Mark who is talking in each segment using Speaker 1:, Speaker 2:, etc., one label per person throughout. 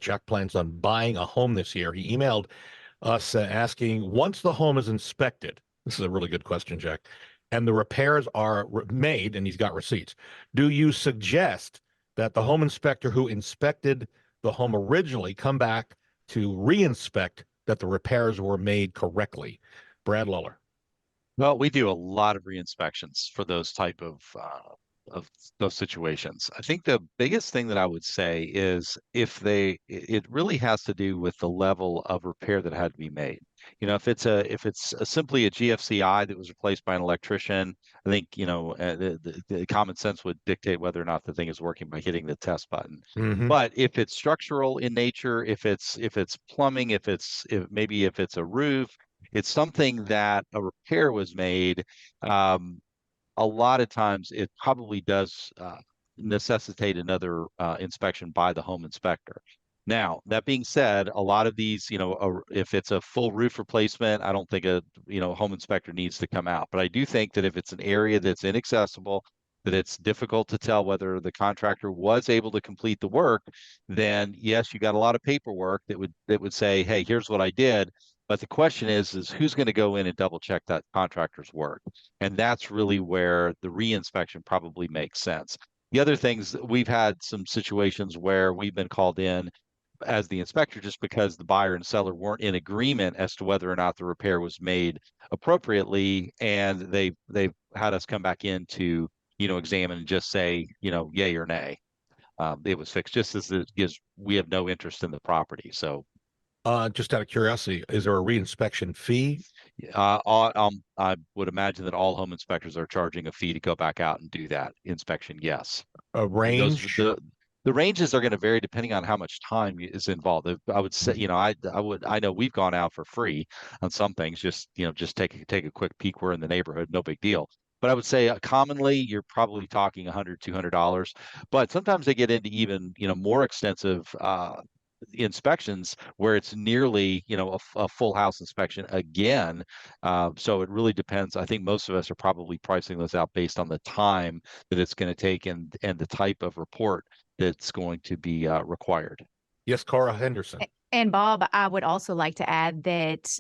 Speaker 1: Jack plans on buying a home this year. He emailed us asking, once the home is inspected, this is a really good question, Jack, and the repairs are made, and he's got receipts, do you suggest that the home inspector who inspected the home originally come back to re-inspect that the repairs were made correctly? Brad Luller.
Speaker 2: Well, we do a lot of re-inspections for those type of those situations. I think the biggest thing that I would say is it really has to do with the level of repair that had to be made. If it's simply a GFCI that was replaced by an electrician, I think the common sense would dictate whether or not the thing is working by hitting the test button.
Speaker 1: Mm-hmm.
Speaker 2: But if it's structural in nature, if it's plumbing, if it's a roof, it's something that a repair was made. A lot of times it probably does necessitate another inspection by the home inspector. Now, that being said, a lot of these, if it's a full roof replacement, I don't think a home inspector needs to come out. But I do think that if it's an area that's inaccessible, that it's difficult to tell whether the contractor was able to complete the work, then yes, you got a lot of paperwork that would say, hey, here's what I did. But the question is who's going to go in and double check that contractor's work? And that's really where the reinspection probably makes sense. The other things, we've had some situations where we've been called in as the inspector just because the buyer and seller weren't in agreement as to whether or not the repair was made appropriately, and they've had us come back in to examine and just say yay or nay. It was fixed, just as it gives we have no interest in the property. So
Speaker 1: Just out of curiosity, is there a reinspection fee?
Speaker 2: I would imagine that all home inspectors are charging a fee to go back out and do that inspection. Yes.
Speaker 1: A
Speaker 2: And
Speaker 1: range?
Speaker 2: the ranges are going to vary depending on how much time is involved. I would say, I know we've gone out for free on some things, just take a quick peek. We're in the neighborhood, no big deal. But I would say commonly you're probably talking $100, $200. But sometimes they get into even, more extensive inspections where it's nearly a full house inspection again. So it really depends. I think most of us are probably pricing those out based on the time that it's going to take and the type of report that's going to be required.
Speaker 1: Yes, Cora Henderson.
Speaker 3: And Bob, I would also like to add that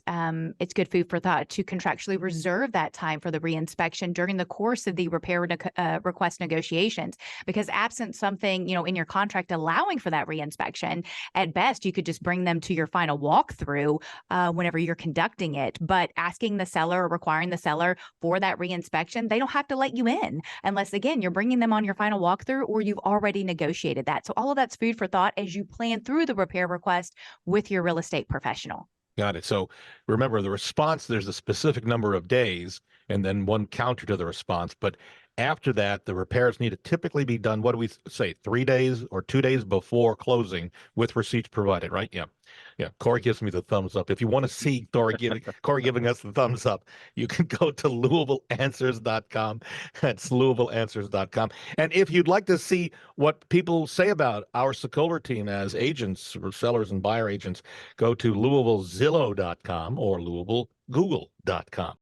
Speaker 3: it's good food for thought to contractually reserve that time for the reinspection during the course of the repair request negotiations, because absent something, in your contract allowing for that reinspection, at best, you could just bring them to your final walkthrough whenever you're conducting it. But asking the seller or requiring the seller for that reinspection, they don't have to let you in unless, again, you're bringing them on your final walkthrough or you've already negotiated that. So all of that's food for thought as you plan through the repair request with your real estate professional.
Speaker 1: Got it. So remember, the response, there's a specific number of days and then one counter to the response. But after that, the repairs need to typically be done, what do we say, 3 days or 2 days before closing with receipts provided, right? Yeah. Yeah. Corey gives me the thumbs up. If you want to see Corey giving us the thumbs up, you can go to LouisvilleAnswers.com. That's LouisvilleAnswers.com. And if you'd like to see what people say about our Sokoler team as agents, or sellers and buyer agents, go to LouisvilleZillow.com or LouisvilleGoogle.com.